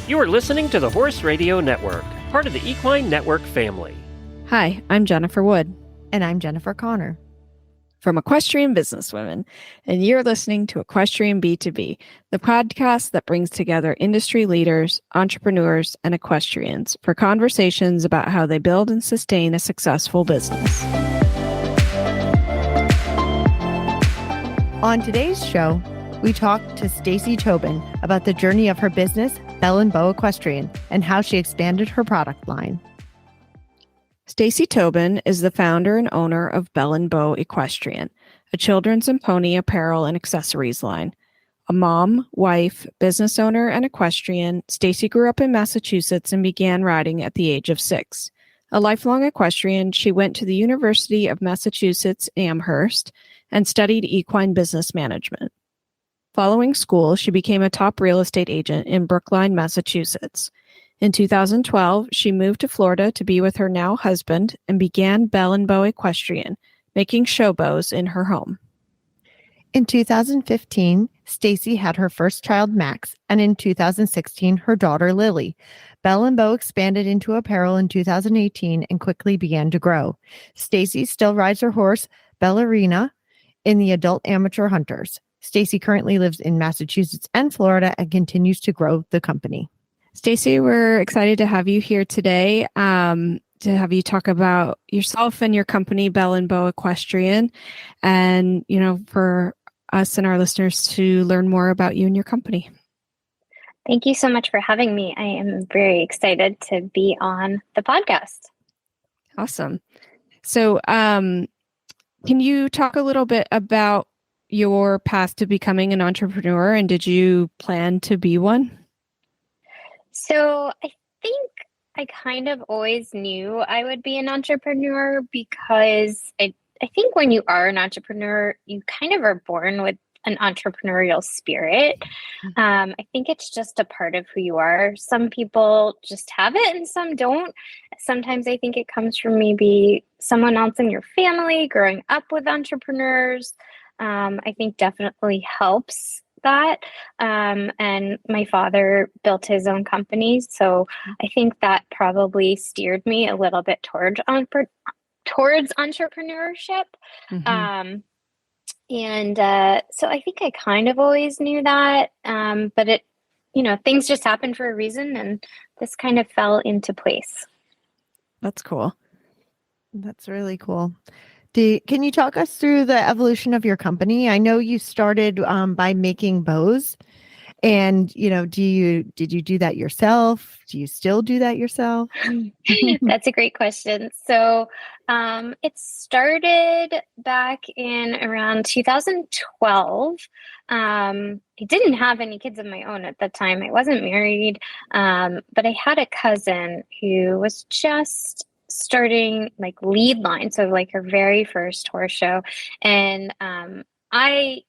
You are listening to the Horse Radio Network, part of the Equine Network family. Hi, I'm Jennifer Wood. And I'm Jennifer Connor. From Equestrian Businesswomen, and you're listening to Equestrian B2B, the podcast that brings together industry leaders, entrepreneurs, and equestrians for conversations about how they build and sustain a successful business. On today's show, we talked to Stacie Tobin about the journey of her business, Belle Bow Equestrian, and how she expanded her product line. Stacie Tobin is the founder and owner of Belle Bow Equestrian, a children's and pony apparel and accessories line. A mom, wife, business owner, and equestrian, Stacie grew up in Massachusetts and began riding at the age of 6. A lifelong equestrian, she went to the University of Massachusetts Amherst and studied equine business management. Following school, she became a top real estate agent in Brookline, Massachusetts. In 2012, she moved to Florida to be with her now husband and began Belle Bow Equestrian, making show bows in her home. In 2015, Stacie had her first child, Max, and in 2016, her daughter, Lily. Belle Bow expanded into apparel in 2018 and quickly began to grow. Stacie still rides her horse, Ballerina, in the adult amateur hunters. Stacie currently lives in Massachusetts and Florida and continues to grow the company. Stacie, we're excited to have you here today to have you talk about yourself and your company, Belle Bow Equestrian, and, for us and our listeners to learn more about you and your company. Thank you so much for having me. I am very excited to be on the podcast. Awesome. So, can you talk a little bit about your path to becoming an entrepreneur, and did you plan to be one? So I think I kind of always knew I would be an entrepreneur because I think when you are an entrepreneur, you kind of are born with an entrepreneurial spirit. I think it's just a part of who you are. Some people just have it and some don't. Sometimes I think it comes from maybe someone else in your family growing up with entrepreneurs. I think definitely helps that. And my father built his own company. So I think that probably steered me a little bit towards entrepreneurship. Mm-hmm. So I think I kind of always knew that. But it, things just happened for a reason, and this kind of fell into place. That's cool. That's really cool. Can you talk us through the evolution of your company? I know you started by making bows, and did you do that yourself? Do you still do that yourself? That's a great question. So it started back in around 2012. I didn't have any kids of my own at the time. I wasn't married, but I had a cousin who was just starting like lead line, so like her very first horse show, and I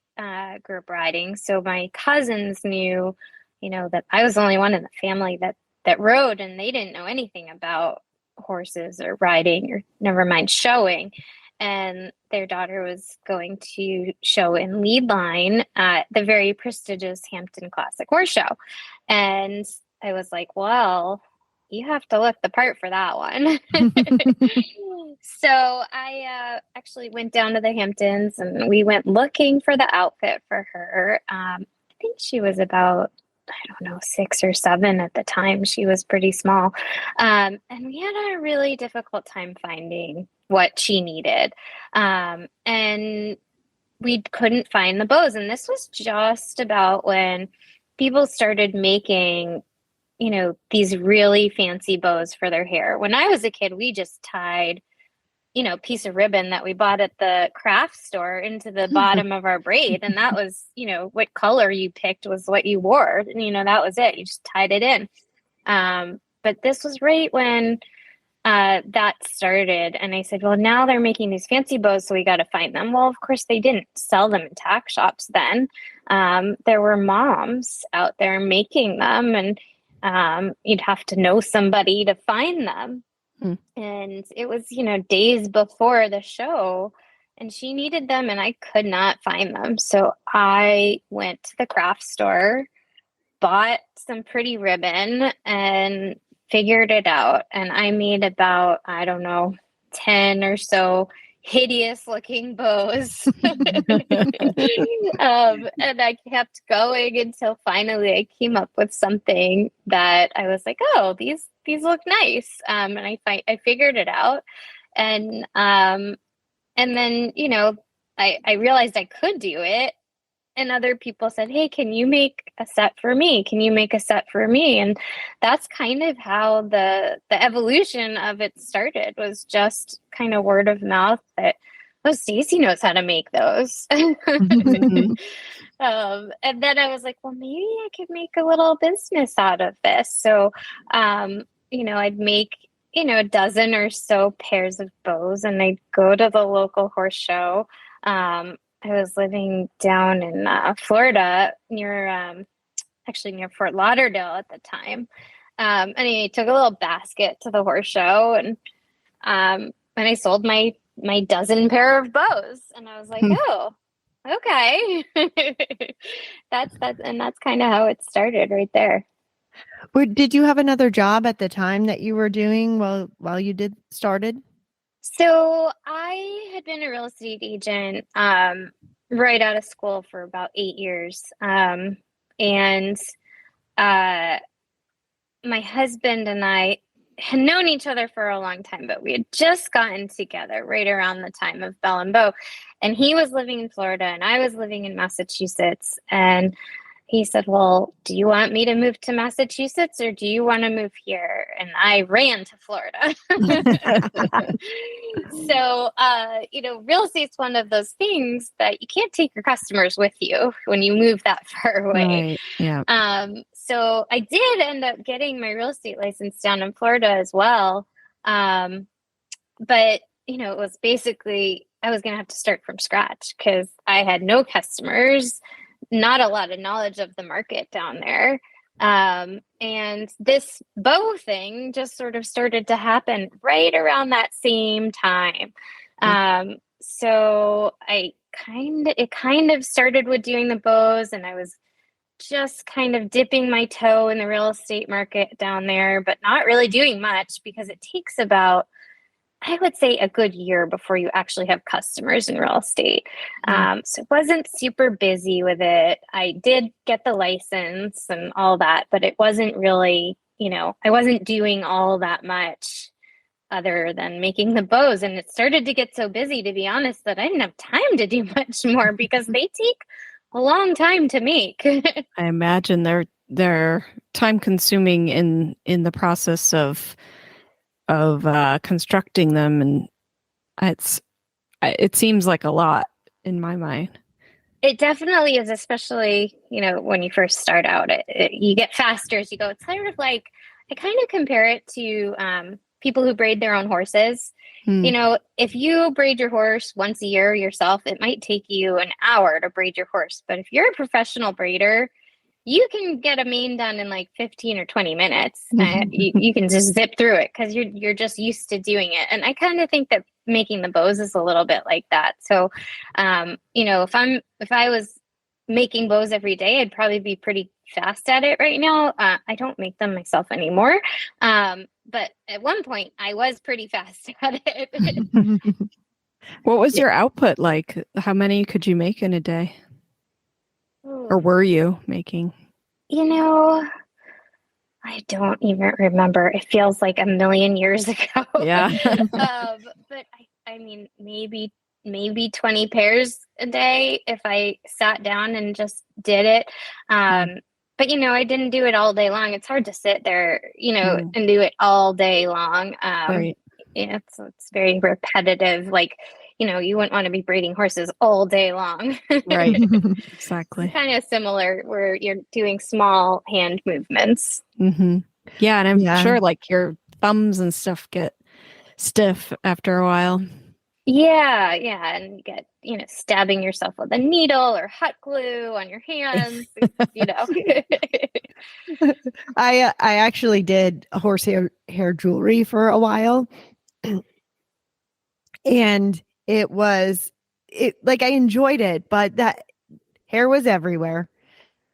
grew up riding, so my cousins knew that I was the only one in the family that rode, and they didn't know anything about horses or riding, or never mind showing. And their daughter was going to show in lead line at the very prestigious Hampton Classic Horse Show, and I was like, well, you have to look the part for that one. So I actually went down to the Hamptons and we went looking for the outfit for her. I think she was about, 6 or 7 at the time. She was pretty small. And we had a really difficult time finding what she needed. And we couldn't find the bows. And this was just about when people started making these really fancy bows for their hair. When I was a kid, we just tied, piece of ribbon that we bought at the craft store into the bottom of our braid. And that was, what color you picked was what you wore. And, that was it. You just tied it in. But this was right when that started. And I said, well, now they're making these fancy bows, so we got to find them. Well, of course, they didn't sell them in tack shops then. There were moms out there making them, and you'd have to know somebody to find them. And it was, days before the show, and she needed them and I could not find them. So I went to the craft store bought some pretty ribbon and figured it out. And I made about, I don't know, 10 or so hideous looking bows. And I kept going until finally I came up with something that I was like, oh, these look nice. And I figured it out. And then, I realized I could do it. And other people said, hey, can you make a set for me? Can you make a set for me? And that's kind of how the evolution of it started, was just kind of word of mouth that, oh, Stacie knows how to make those. Mhm. And then I was like, well, maybe I could make a little business out of this. So, I'd make, a dozen or so pairs of bows, and I'd go to the local horse show. I was living down in Florida near Fort Lauderdale at the time. And I took a little basket to the horse show, and I sold my dozen pair of bows, and I was like, oh, okay. that's kind of how it started right there. Did you have another job at the time that you were doing while you started? So I had been a real estate agent right out of school for about 8 years. And my husband and I had known each other for a long time, but we had just gotten together right around the time of Belle Bow. And he was living in Florida and I was living in Massachusetts. And he said, well, do you want me to move to Massachusetts or do you want to move here? And I ran to Florida. So, real estate's one of those things that you can't take your customers with you when you move that far away. Right. Yeah. So I did end up getting my real estate license down in Florida as well. But, it was basically, I was going to have to start from scratch because I had no customers, not a lot of knowledge of the market down there. And this bow thing just sort of started to happen right around that same time. So it kind of started with doing the bows, and I was just kind of dipping my toe in the real estate market down there, but not really doing much because it takes about, I would say, a good year before you actually have customers in real estate. So it wasn't super busy with it. I did get the license and all that, but it wasn't really, I wasn't doing all that much other than making the bows. And it started to get so busy, to be honest, that I didn't have time to do much more because they take a long time to make. I imagine they're time consuming in the process of constructing them, and it seems like a lot in my mind. It definitely is, especially when you first start out. You get faster as you go. It's sort of like, I kind of compare it to people who braid their own horses. If you braid your horse once a year yourself, it might take you an hour to braid your horse. But if you're a professional braider, you can get a mane done in like 15 or 20 minutes. You can just zip through it because you're just used to doing it. And I kind of think that making the bows is a little bit like that. So, if I was making bows every day, I'd probably be pretty fast at it right now. I don't make them myself anymore. But at one point I was pretty fast at it. What was your output like? How many could you make in a day? Or were you making? I don't even remember. It feels like a million years ago. Yeah. But I mean, maybe 20 pairs a day if I sat down and just did it. But I didn't do it all day long. It's hard to sit there, and do it all day long. Right. It's very repetitive. Like, you wouldn't want to be breeding horses all day long. Right. Exactly. Kind of similar where you're doing small hand movements. Mm-hmm. Yeah. And I'm sure like your thumbs and stuff get stiff after a while. Yeah. And you get, stabbing yourself with a needle or hot glue on your hands, I actually did hair jewelry for a while. And I enjoyed it, but that hair was everywhere.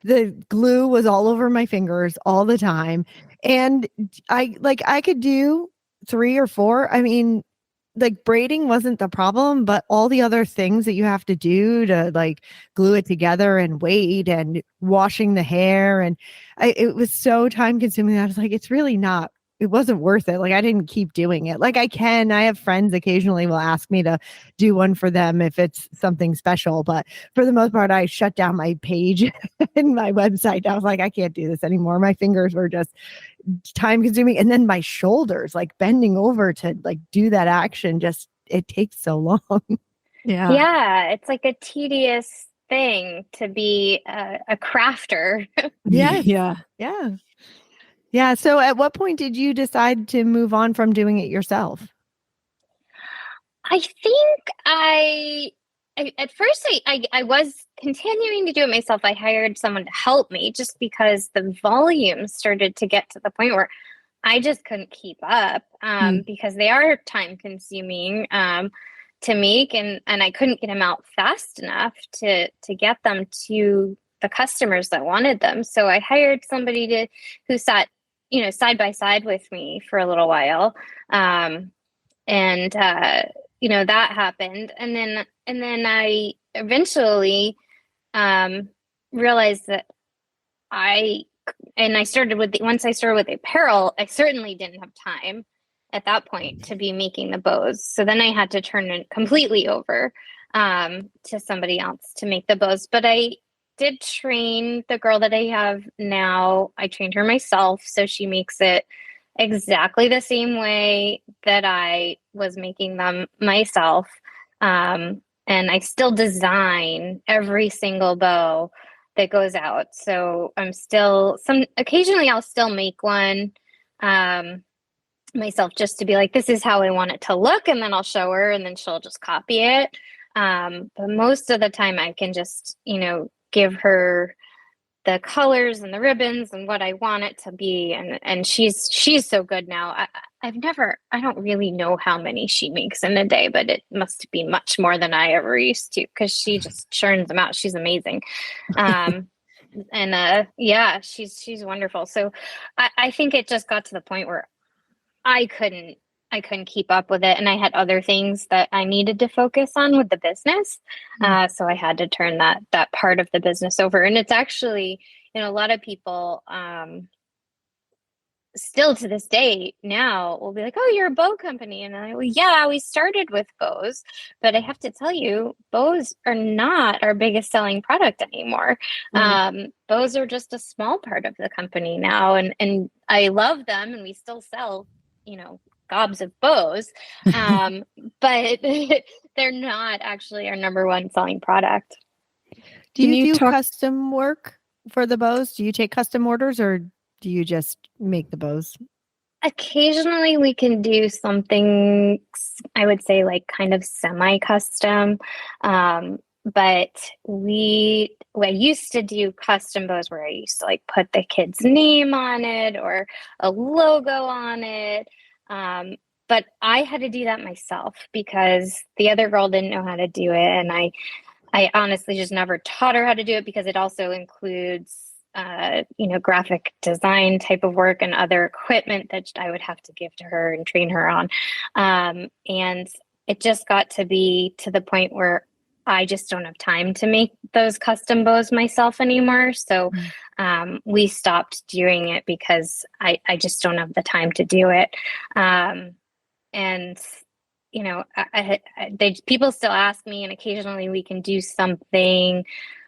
The glue was all over my fingers all the time. And I could do 3 or 4. I mean, like braiding wasn't the problem, but all the other things that you have to do to like glue it together and wait and washing the hair. And it was so time consuming. I was like, it's really not, it wasn't worth it. Like I didn't keep doing it. Like I have friends occasionally will ask me to do one for them if it's something special. But for the most part, I shut down my page and my website. I was like, I can't do this anymore. My fingers were just time consuming. And then my shoulders, like bending over to like do that action, just it takes so long. Yeah, it's like a tedious thing to be a crafter. Yes. Yeah. Yeah. So at what point did you decide to move on from doing it yourself? I think at first I was continuing to do it myself. I hired someone to help me just because the volume started to get to the point where I just couldn't keep up because they are time consuming to make, and I couldn't get them out fast enough to get them to the customers that wanted them. So I hired somebody who sat, side by side with me for a little while. That happened. And then I eventually realized that once I started with the apparel, I certainly didn't have time at that point to be making the bows. So then I had to turn it completely over to somebody else to make the bows. But I did train the girl that I have now. I trained her myself. So she makes it exactly the same way that I was making them myself. And I still design every single bow that goes out. So occasionally I'll still make one myself just to be like, this is how I want it to look. And then I'll show her and then she'll just copy it. But most of the time I can just, give her the colors and the ribbons and what I want it to be. And she's so good now. I don't really know how many she makes in a day, but it must be much more than I ever used to, because she just churns them out. She's amazing. She's wonderful. So I think it just got to the point where I couldn't keep up with it. And I had other things that I needed to focus on with the business. So I had to turn that part of the business over. And it's actually, a lot of people still to this day now will be like, oh, you're a bow company. And I, well, yeah, we started with bows, but I have to tell you, bows are not our biggest selling product anymore. Bows are just a small part of the company now. And I love them, and we still sell, gobs of bows, but they're not actually our number one selling product. Do you do custom work for the bows? Do you take custom orders, or do you just make the bows? Occasionally we can do something, I would say, like kind of semi-custom. But I used to do custom bows where I used to like put the kid's name on it or a logo on it. But I had to do that myself because the other girl didn't know how to do it. And I honestly just never taught her how to do it, because it also includes, graphic design type of work and other equipment that I would have to give to her and train her on. And it just got to be to the point where I just don't have time to make those custom bows myself anymore. So we stopped doing it because I just don't have the time to do it. People still ask me, and occasionally we can do something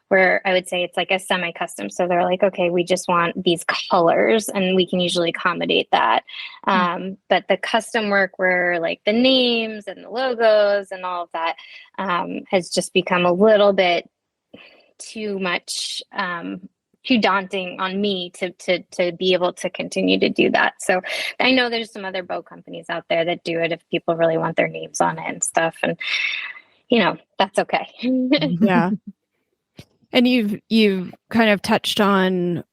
where I would say it's like a semi-custom. So they're like, okay, we just want these colors, and we can usually accommodate that. But the custom work where like the names and the logos and all of that has just become a little bit too much, too daunting on me to be able to continue to do that. So I know there's some other bow companies out there that do it if people really want their names on it and stuff. And, that's okay. Yeah. And you've kind of touched on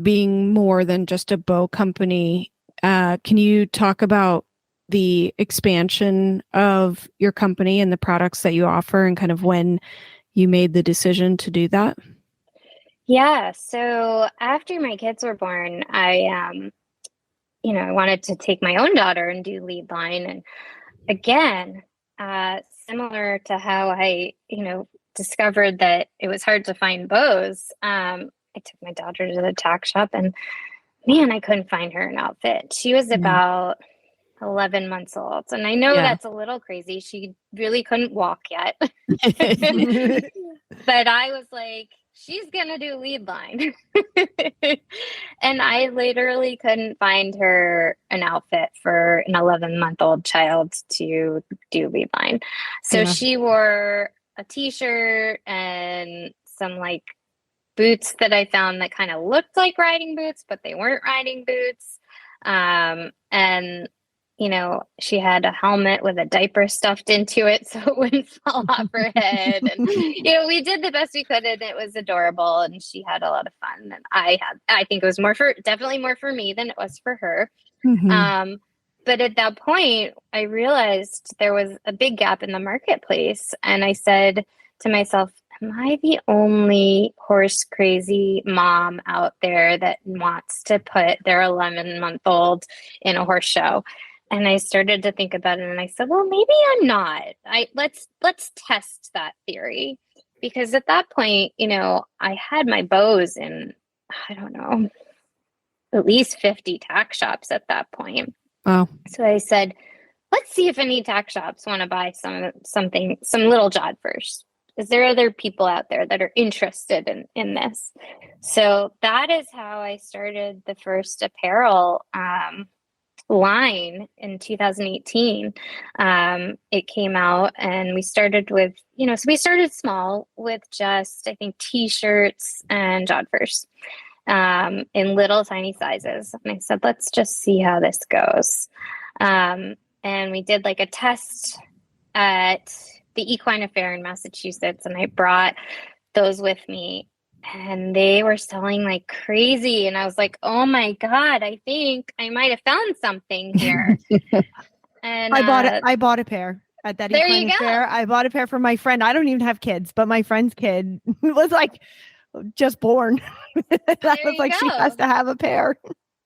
being more than just a bow company. Can you talk about the expansion of your company and the products that you offer, and kind of when you made the decision to do that? Yeah. So after my kids were born, I wanted to take my own daughter and do lead line. And again, similar to how I discovered that it was hard to find bows. I took my daughter to the tack shop and man, I couldn't find her an outfit. She was about 11 months old. And I know Yeah. that's a little crazy. She really couldn't walk yet. But I was like, she's going to do lead line. And I literally couldn't find her an outfit for an 11-month-old child to do lead line. So Yeah. she wore a t-shirt and some like boots that I found that kind of looked like riding boots, but they weren't riding boots. And she had a helmet with a diaper stuffed into it so it wouldn't fall off her head. And, we did the best we could and it was adorable and she had a lot of fun. And I think it was definitely more for me than it was for her. Mhm. But at that point, I realized there was a big gap in the marketplace. And I said to myself, am I the only horse crazy mom out there that wants to put their 11-month-old in a horse show? And I started to think about it and I said, well, maybe I'm not. Let's test that theory. Because at that point, I had my bows in, I don't know, at least 50 tack shops at that point. Wow. So I said, let's see if any tack shops want to buy some little jod first. Is there other people out there that are interested in this? So that is how I started the first apparel line in 2018. It came out and we started with, so we started small with just, I think, t-shirts and jodhpurs in little tiny sizes. And I said, let's just see how this goes. And we did like a test at the Equine Affair in Massachusetts, and I brought those with me and they were selling like crazy. And I was like, oh my God, I think I might have found something here. And I bought a pair at that there Equine you go. Fair. I bought a pair for my friend. I don't even have kids, but my friend's kid was like just born. I was like, she has to have a pair.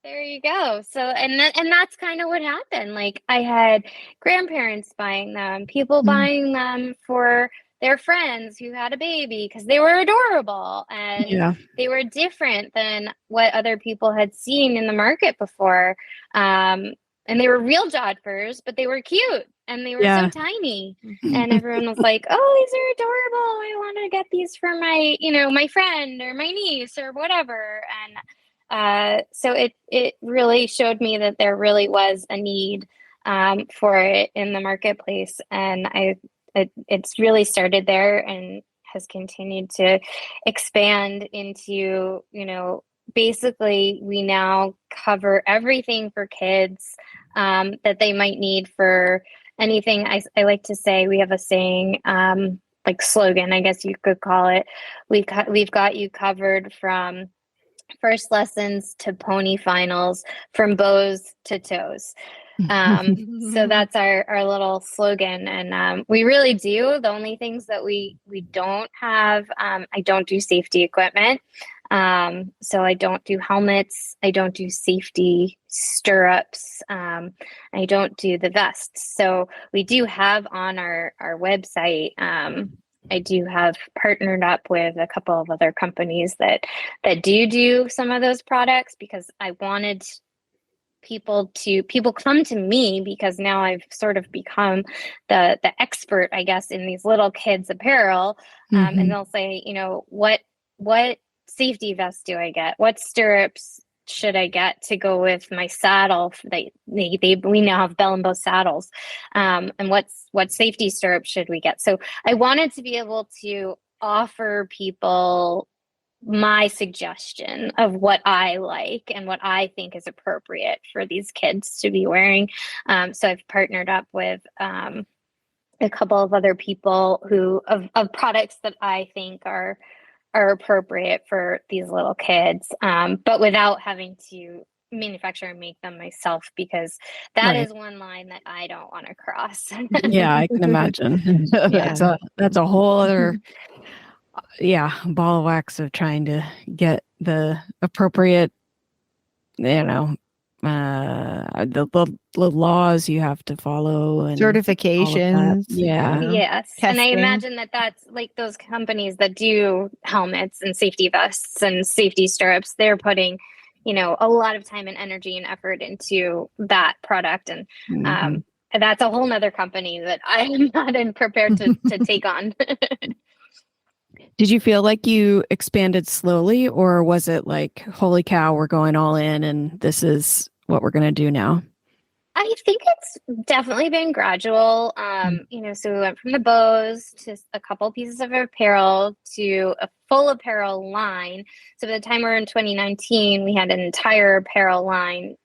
There you go. So, and that's kind of what happened. Like I had grandparents buying them, people buying them for their friends who had a baby because they were adorable and they were different than what other people had seen in the market before. And they were real jodhpurs, but they were cute and they were so tiny. And everyone was like, oh, these are adorable. I want to get these for my, my friend or my niece or whatever. And so it really showed me that there really was a need for it in the marketplace. And it's really started there and has continued to expand into, basically we now cover everything for kids that they might need for anything. I like to say we have a saying, like slogan, I guess you could call it. We've got you covered from first lessons to pony finals, from bows to toes. So that's our little slogan. And we really do. The only things that we don't have, I don't do safety equipment. So I don't do helmets. I don't do safety stirrups. I don't do the vests. So we do have on our website, I do have partnered up with a couple of other companies that do some of those products because I wanted people come to me because now I've sort of become the expert, I guess, in these little kids apparel. And they'll say, what safety vest do I get? What stirrups should I get to go with my saddle? We now have Belle Bow saddles. And what safety stirrups should we get? So I wanted to be able to offer people my suggestion of what I like and what I think is appropriate for these kids to be wearing. So I've partnered up with a couple of other people of products that I think are appropriate for these little kids, but without having to manufacture and make them myself, because that is one line that I don't want to cross. Yeah, I can imagine. That's a whole other ball of wax of trying to get the appropriate, the laws you have to follow and all of that. Certifications. Yeah. Yes. And I Testing. imagine that that's like those companies that do helmets and safety vests and safety stirrups, they're putting, a lot of time and energy and effort into that product. And Mhm. that's a whole nother company that I am not prepared to take on. Did you feel like you expanded slowly, or was it like, holy cow, we're going all in and this is what we're going to do now? I think it's definitely been gradual. So we went from the bows to a couple pieces of apparel to a full apparel line. So by the time we were in 2019, we had an entire apparel line,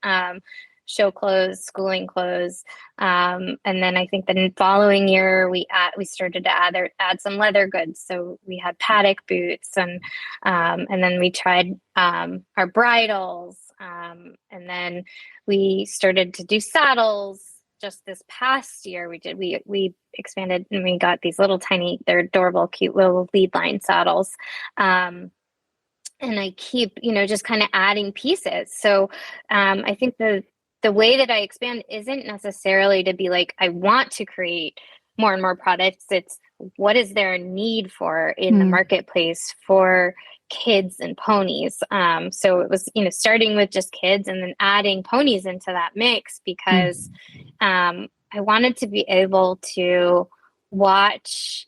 show clothes, schooling clothes. And then I think the following year we started to add some leather goods. So we had paddock boots and then we tried our bridles. And then we started to do saddles. Just this past year, we expanded and we got these little tiny, they're adorable, cute little lead line saddles. And I keep, just kind of adding pieces. So I think the way that I expand isn't necessarily to be like, I want to create more and more products. It's what is there a need for in the marketplace for kids and ponies. So it was, starting with just kids and then adding ponies into that mix because I wanted to be able to watch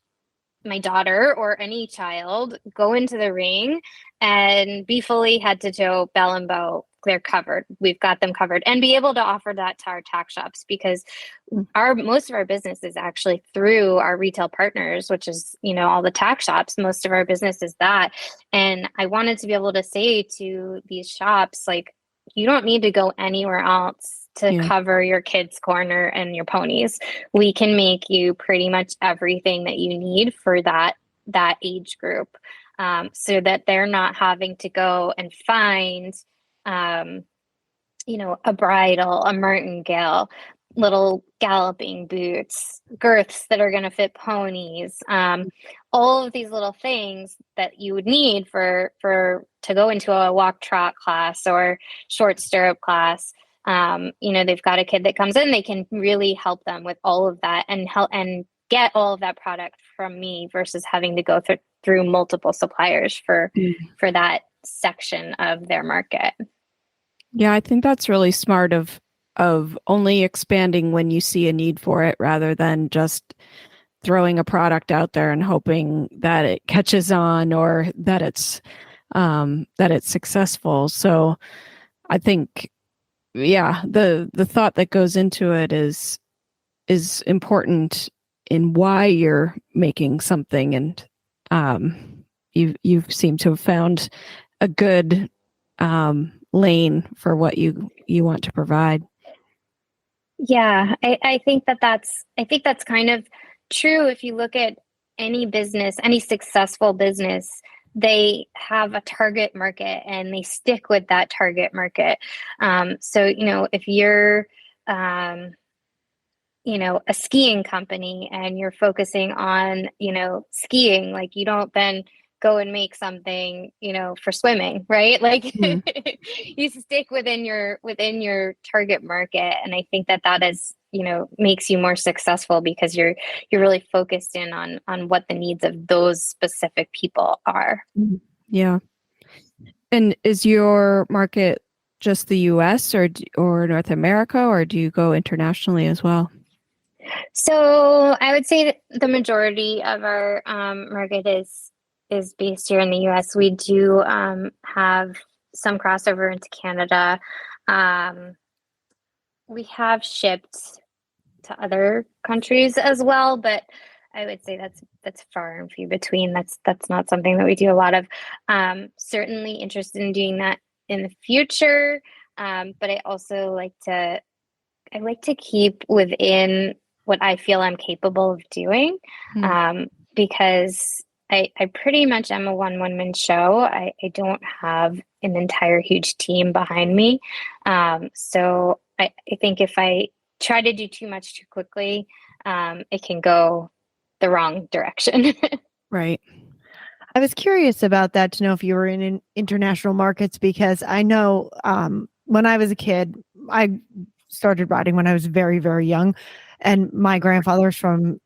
my daughter or any child go into the ring and be fully head to toe, bell and bow. They're covered. We've got them covered, and be able to offer that to our tack shops because most of our business is actually through our retail partners, which is, all the tack shops. Most of our business is that. And I wanted to be able to say to these shops, like, you don't need to go anywhere else to cover your kids' corner and your ponies. We can make you pretty much everything that you need for that age group, so that they're not having to go and find, a bridle, a martingale, little galloping boots, girths that are going to fit ponies, all of these little things that you would need to go into a walk trot class or short stirrup class. They've got a kid that comes in, they can really help them with all of that and help and get all of that product from me versus having to go through multiple suppliers for that section of their market. Yeah, I think that's really smart of only expanding when you see a need for it rather than just throwing a product out there and hoping that it catches on or that it's successful. So I think, the thought that goes into it is important in why you're making something, and you seem to have found a good lane for what you want to provide. Yeah, I think that's kind of true. If you look at any business, any successful business, they have a target market and they stick with that target market. So, if you're, a skiing company and you're focusing on, skiing, like you don't then go and make something, for swimming, right? Like you stick within your target market. And I think that is, makes you more successful because you're really focused in on what the needs of those specific people are. Yeah. And is your market just the US or North America, or do you go internationally as well? So I would say that the majority of our market is based here in the US. We do have some crossover into Canada. We have shipped to other countries as well, but I would say that's far and few between. That's not something that we do a lot of. Certainly interested in doing that in the future, but I also like to keep within what I feel I'm capable of doing, because I pretty much am a one-woman show. I don't have an entire huge team behind me. So I think if I try to do too much too quickly, it can go the wrong direction. Right. I was curious about that to know if you were in international markets, because I know when I was a kid, I started riding when I was very, very young. And my grandfather's from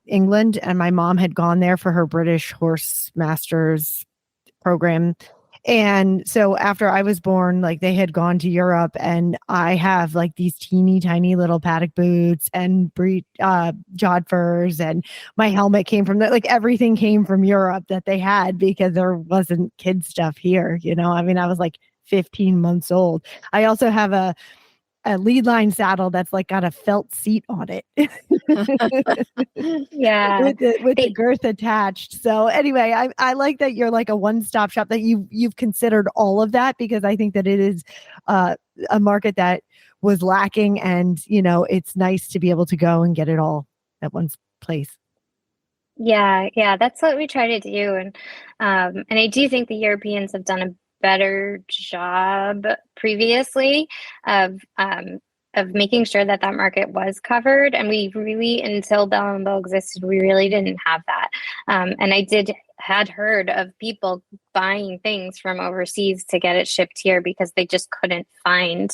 England, and my mom had gone there for her British Horse Masters program. And so after I was born, like they had gone to Europe, and I have like these teeny tiny little paddock boots and jod furs, and my helmet came from that. Like everything came from Europe that they had, because there wasn't kid stuff here. I mean, I was like 15 months old. I also have a lead line saddle that's like got a felt seat on it. Yeah. with the girth attached. So anyway, I like that you're like a one-stop shop, that you've considered all of that, because I think that it is a market that was lacking, and it's nice to be able to go and get it all at one place. Yeah, that's what we try to do. And I do think the Europeans have done a better job previously of making sure that market was covered. And we really, until Belle and Bow existed, we really didn't have that. And I had heard of people buying things from overseas to get it shipped here because they just couldn't find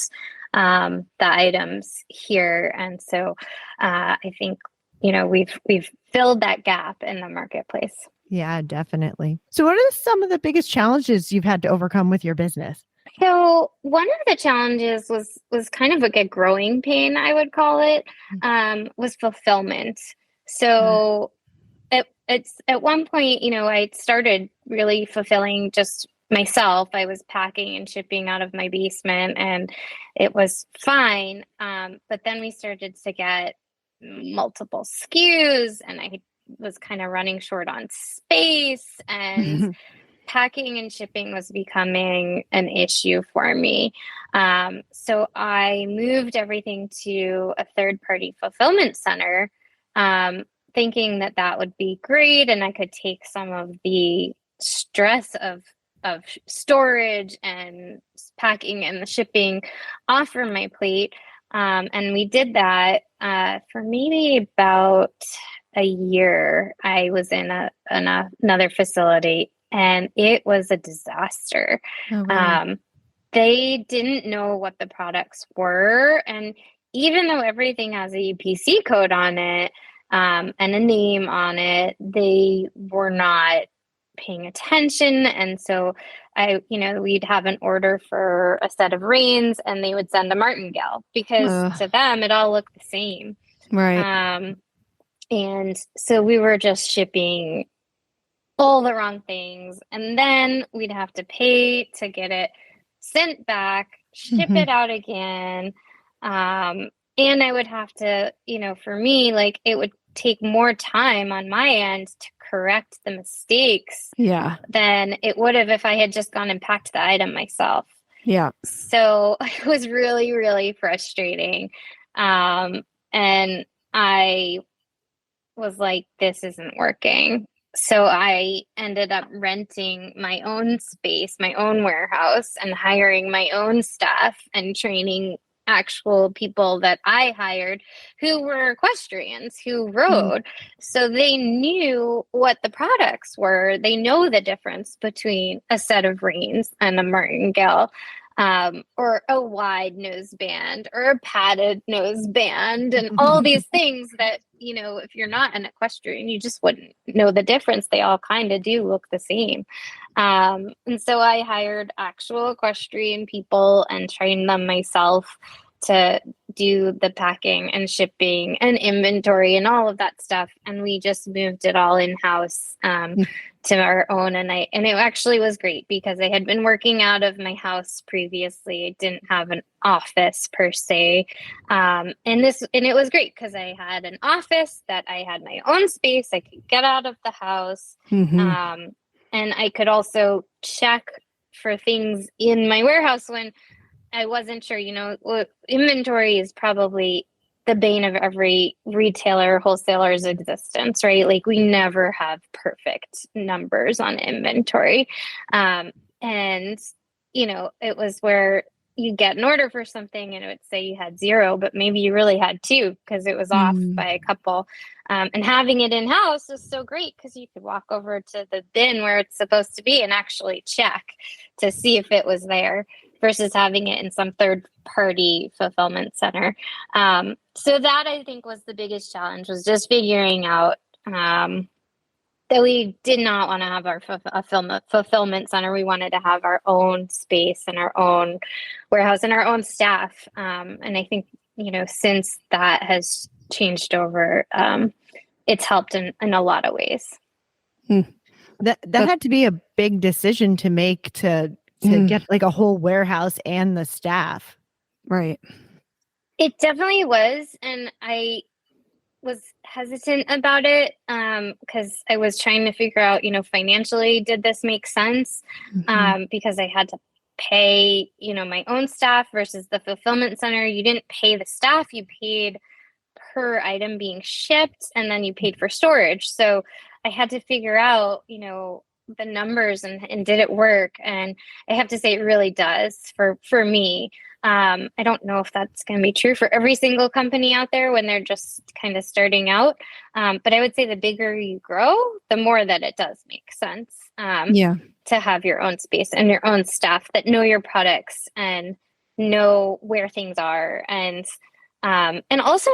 the items here. And so I think we've filled that gap in the marketplace. Yeah, definitely. So what are some of the biggest challenges you've had to overcome with your business? So one of the challenges was kind of like a growing pain, I would call it, was fulfillment. So it's at one point, I started really fulfilling just myself. I was packing and shipping out of my basement, and it was fine. But then we started to get multiple SKUs, and I was kind of running short on space, and packing and shipping was becoming an issue for me. So I moved everything to a third-party fulfillment center, thinking that would be great, and I could take some of the stress of storage and packing and the shipping off from my plate. And we did that for maybe about a year. I was in another facility, and it was a disaster. Oh, wow. They didn't know what the products were. And even though everything has a UPC code on it and a name on it, they were not paying attention. And so we'd have an order for a set of reins, and they would send a martingale because to them it all looked the same. Right. And so we were just shipping all the wrong things, and then we'd have to pay to get it sent back, ship it out again. And I would have to, for me, like it would take more time on my end to correct the mistakes than it would have if I had just gone and packed the item myself. Yeah. So it was really, really frustrating. And I was like, this isn't working. So I ended up renting my own space, my own warehouse, and hiring my own staff and training actual people that I hired who were equestrians who rode. So they knew what the products were. They know the difference between a set of reins and a martingale. Or a wide noseband or a padded noseband, and all these things that, if you're not an equestrian, you just wouldn't know the difference. They all kind of do look the same. And so I hired actual equestrian people and trained them myself to do the packing and shipping and inventory and all of that stuff. And we just moved it all in-house to our own. And it actually was great because I had been working out of my house previously. I didn't have an office per se. And it was great because I had an office that I had my own space. I could get out of the house. And I could also check for things in my warehouse when I wasn't sure, inventory is probably the bane of every retailer, wholesaler's existence, right? Like we never have perfect numbers on inventory. And, it was where you get an order for something and it would say you had 0, but maybe you really had 2 because it was off by a couple. And having it in-house is so great because you could walk over to the bin where it's supposed to be and actually check to see if it was there versus having it in some third-party fulfillment center. So that, I think, was the biggest challenge, was just figuring out that we did not want to have our fulfillment center. We wanted to have our own space and our own warehouse and our own staff. And I think, since that has changed over, it's helped in a lot of ways. That had to be a big decision to make to get like a whole warehouse and the staff. Right. It definitely was. And I was hesitant about it because I was trying to figure out, financially, did this make sense? Because I had to pay, my own staff versus the fulfillment center. You didn't pay the staff, you paid per item being shipped, and then you paid for storage. So I had to figure out, the numbers and did it work? And I have to say it really does for me. I don't know if that's going to be true for every single company out there when they're just kind of starting out. But I would say the bigger you grow, the more that it does make sense to have your own space and your own staff that know your products and know where things are. And also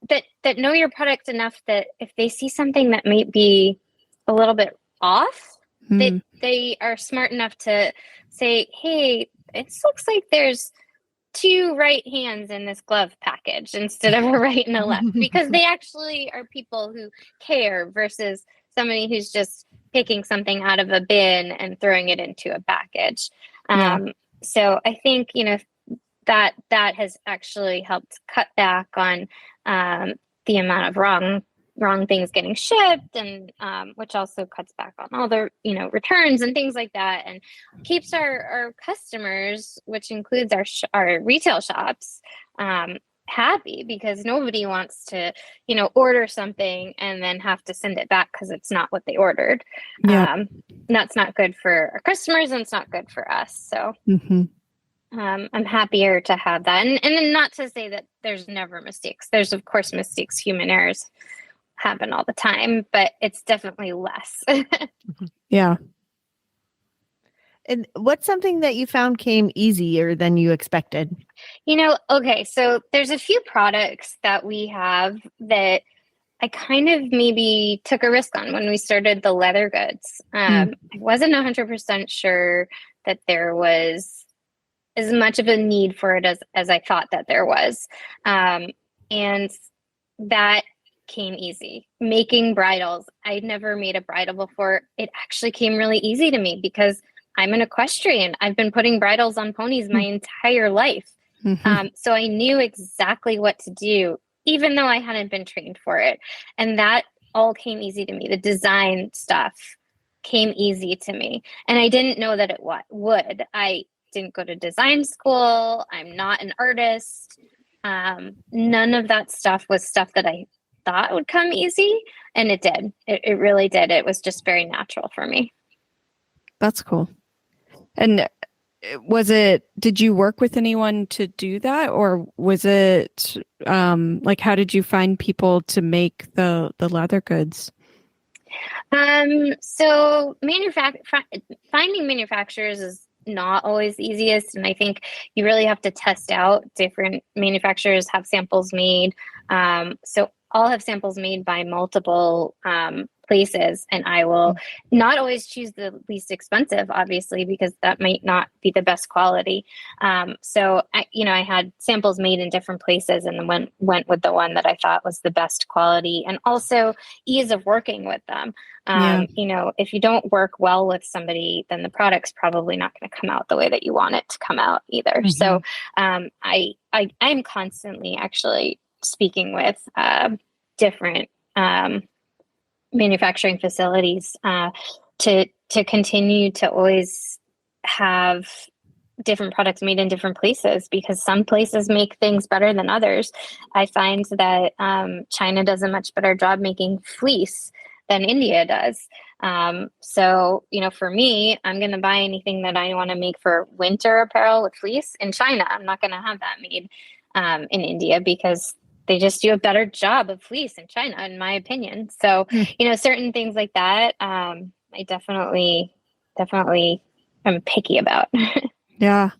that know your product enough that if they see something that might be a little bit off, they are smart enough to say, hey, it looks like there's 2 right hands in this glove package instead of a right and a left, because they actually are people who care versus somebody who's just picking something out of a bin and throwing it into a package. So I think, that has actually helped cut back on the amount of wrong things getting shipped, and which also cuts back on all the returns and things like that, and keeps our customers, which includes our retail shops, happy, because nobody wants to order something and then have to send it back because it's not what they ordered. That's not good for our customers, and it's not good for us. So I'm happier to have that, and not to say that there's never mistakes. There's of course mistakes, human errors happen all the time, but it's definitely less. Yeah. And what's something that you found came easier than you expected? Okay, so there's a few products that we have that I kind of maybe took a risk on when we started the leather goods. I wasn't 100% sure that there was as much of a need for it as I thought that there was. And that came easy. Making bridles. I'd never made a bridle before. It actually came really easy to me because I'm an equestrian. I've been putting bridles on ponies my entire life. So I knew exactly what to do, even though I hadn't been trained for it. And that all came easy to me. The design stuff came easy to me. And I didn't know that it would. I didn't go to design school. I'm not an artist. None of that stuff was stuff that I thought would come easy, and it did. It really did. It was just very natural for me. That's cool. And did you work with anyone to do that, or was it how did you find people to make the leather goods? So finding manufacturers is not always the easiest, and I think you really have to test out different manufacturers, have samples made. So I'll have samples made by multiple places, and I will not always choose the least expensive, obviously, because that might not be the best quality. So I had samples made in different places, and then went with the one that I thought was the best quality, and also ease of working with them. If you don't work well with somebody, then the product's probably not going to come out the way that you want it to come out either. So I'm constantly actually speaking with different manufacturing facilities to continue to always have different products made in different places, because some places make things better than others. I find that China does a much better job making fleece than India does. So, for me, I'm going to buy anything that I want to make for winter apparel with fleece in China. I'm not going to have that made in India because they just do a better job of fleece in China, in my opinion. So, certain things like that, I definitely am picky about. Yeah.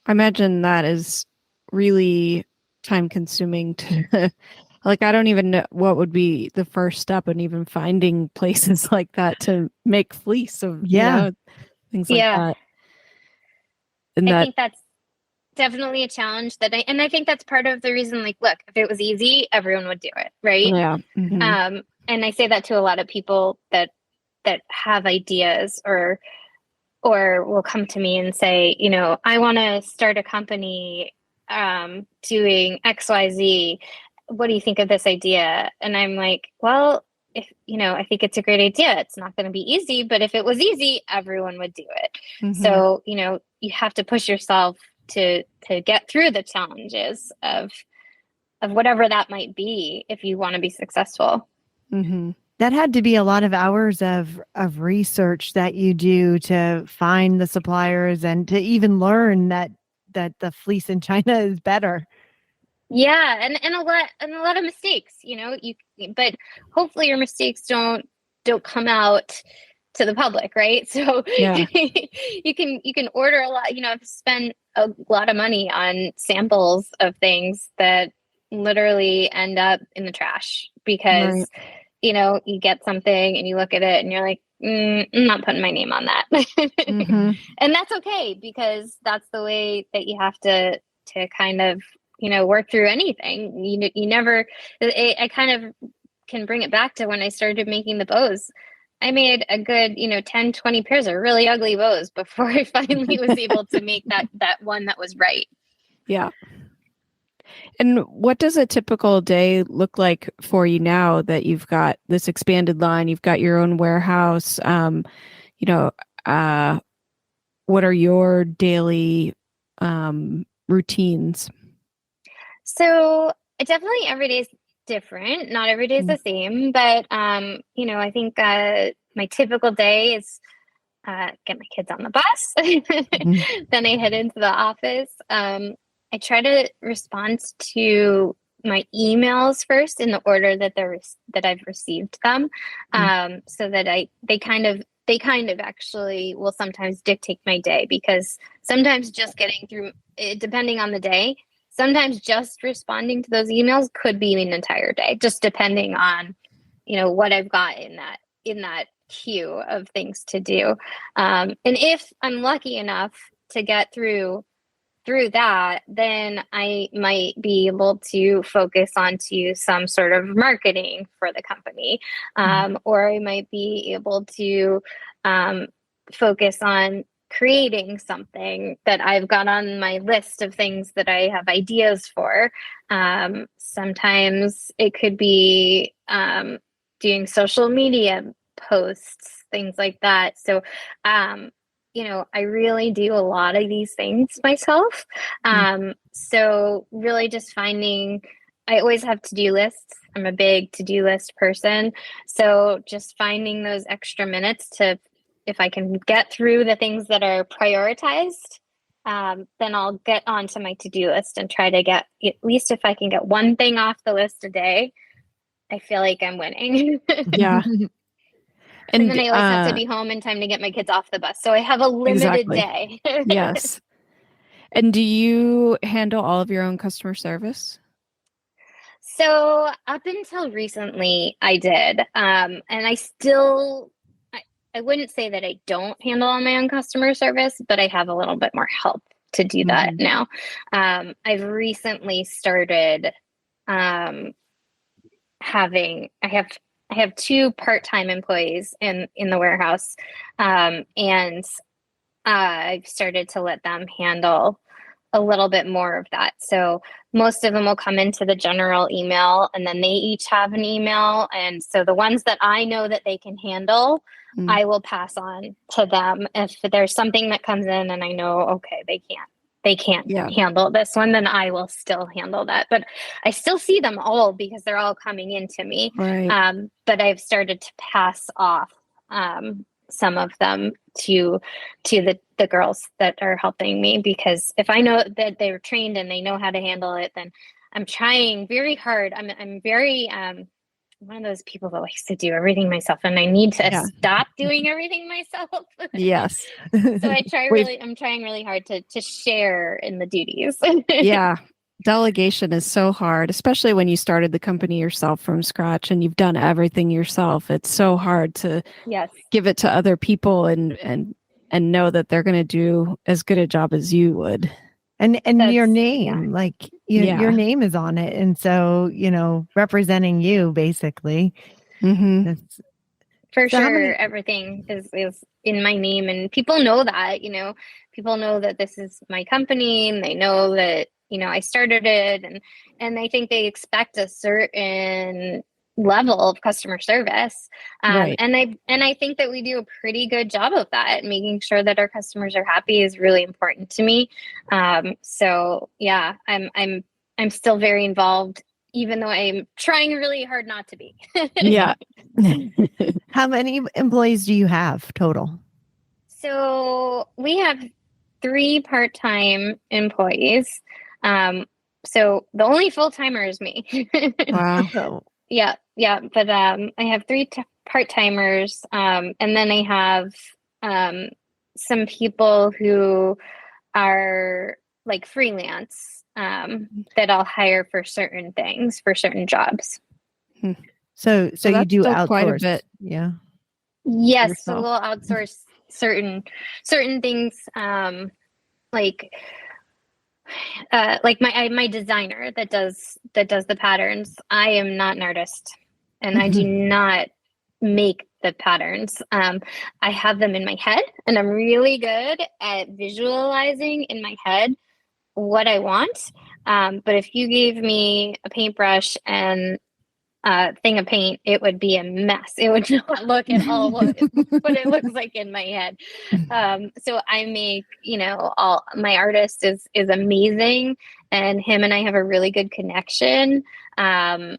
I imagine that is really time consuming to like, I don't even know what would be the first step in even finding places like that to make fleece of, things like Yeah. that. And I that, think that's definitely a challenge and I think that's part of the reason, like, look, if it was easy, everyone would do it. Right. yeah. Mhm. And I say that to a lot of people that have ideas or will come to me and say, I want to start a company doing XYZ. What do you think of this idea? And I'm like, well, if I think it's a great idea. It's not going to be easy, but if it was easy, everyone would do it. Mhm. So, you have to push yourself to get through the challenges of whatever that might be if you want to be successful. Mhm. That had to be a lot of hours of research that you do to find the suppliers and to even learn that the fleece in China is better. Yeah, and a lot of mistakes, but hopefully your mistakes don't come out to the public, right? So Yeah. you can order a lot, spend a lot of money on samples of things that literally end up in the trash because Right. you get something and you look at it and you're like, I'm not putting my name on that. Mhm. And that's okay because that's the way that you have to kind of, work through anything. You never, I kind of can bring it back to when I started making the bows. I made a good, 10, 20 pairs of really ugly bows before I finally was able to make that one that was right. Yeah. And what does a typical day look like for you now that you've got this expanded line, you've got your own warehouse? You know, what are your daily routines? So definitely every day is different. Not every day is Mm. the same, but I think my typical day is get my kids on the bus, then I head into the office. I try to respond to my emails first in the order that that I've received them, so that they kind of actually will sometimes dictate my day because sometimes just getting through, depending on the day, sometimes just responding to those emails could be an entire day, just depending on what I've got in that queue of things to do. And if I'm lucky enough to get through that, then I might be able to focus onto some sort of marketing for the company, or I might be able to focus on creating something that I've got on my list of things that I have ideas for. Sometimes it could be doing social media posts, things like that. So, I really do a lot of these things myself. So really just I always have to-do lists. I'm a big to-do list person. So just finding those extra minutes if I can get through the things that are prioritized, then I'll get onto my to-do list and try to get, at least if I can get one thing off the list a day, I feel like I'm winning. Yeah. And then I always have to be home in time to get my kids off the bus. So I have a limited day. Yes. And do you handle all of your own customer service? So up until recently, I did. And I wouldn't say that I don't handle all my own customer service, but I have a little bit more help to do that now. I've recently started I have two part-time employees in the warehouse, and I've started to let them handle a little bit more of that. So most of them will come into the general email, and then they each have an email. And so the ones that I know that they can handle, I will pass on to them. If there's something that comes in and I know, okay, they can't handle this one, then I will still handle that. But I still see them all because they're all coming into me. Right. But I've started to pass off some of them to the girls that are helping me, because if I know that they're trained and they know how to handle it, then I'm trying very hard. I'm very one of those people that likes to do everything myself, and I need to stop doing everything myself. Yes. So I'm trying really hard to share in the duties. Yeah. Delegation is so hard, especially when you started the company yourself from scratch and you've done everything yourself. It's so hard to give it to other people and know that they're going to do as good a job as you would. And your name, your name is on it. And so, representing you basically. Mm-hmm. For sure. Everything is in my name, and people know that, people know that this is my company, and they know that, I started it, and I think they expect a certain level of customer service. Right. And I think that we do a pretty good job of that. Making sure that our customers are happy is really important to me. So yeah, I'm still very involved, even though I'm trying really hard not to be. Yeah. How many employees do you have total? So we have 3 part-time employees. So the only full-timer is me. Wow. Yeah. But I have 3 part-timers, and then I have some people who are like freelance that I'll hire for certain things, for certain jobs. So you do outsource quite a bit. Yeah. Yes. Yourself. So we'll outsource certain things, like my designer that does the patterns. I am not an artist, and I do not make the patterns. I have them in my head, and I'm really good at visualizing in my head what I want. But if you gave me a paintbrush and thing of paint, it would be a mess. It would not look at all what it looks like in my head. So I make, all my artist is amazing, and him and I have a really good connection. And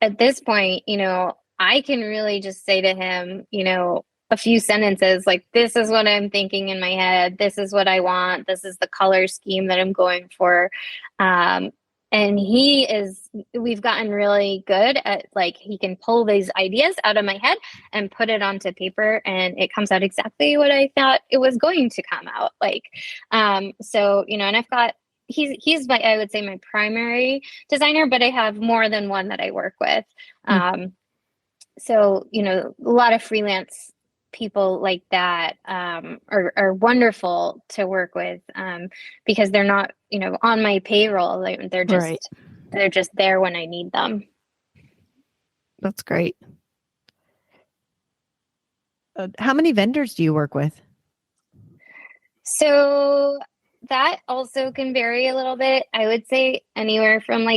at this point, I can really just say to him, a few sentences like, this is what I'm thinking in my head. This is what I want. This is the color scheme that I'm going for. And we've gotten really good at, he can pull these ideas out of my head and put it onto paper, and it comes out exactly what I thought it was going to come out like. So, and I've got, he's I would say my primary designer, but I have more than one that I work with. So, a lot of freelance people like that are wonderful to work with, because they're not, on my payroll. They're just there when I need them. That's great. How many vendors do you work with? So that also can vary a little bit. I would say anywhere from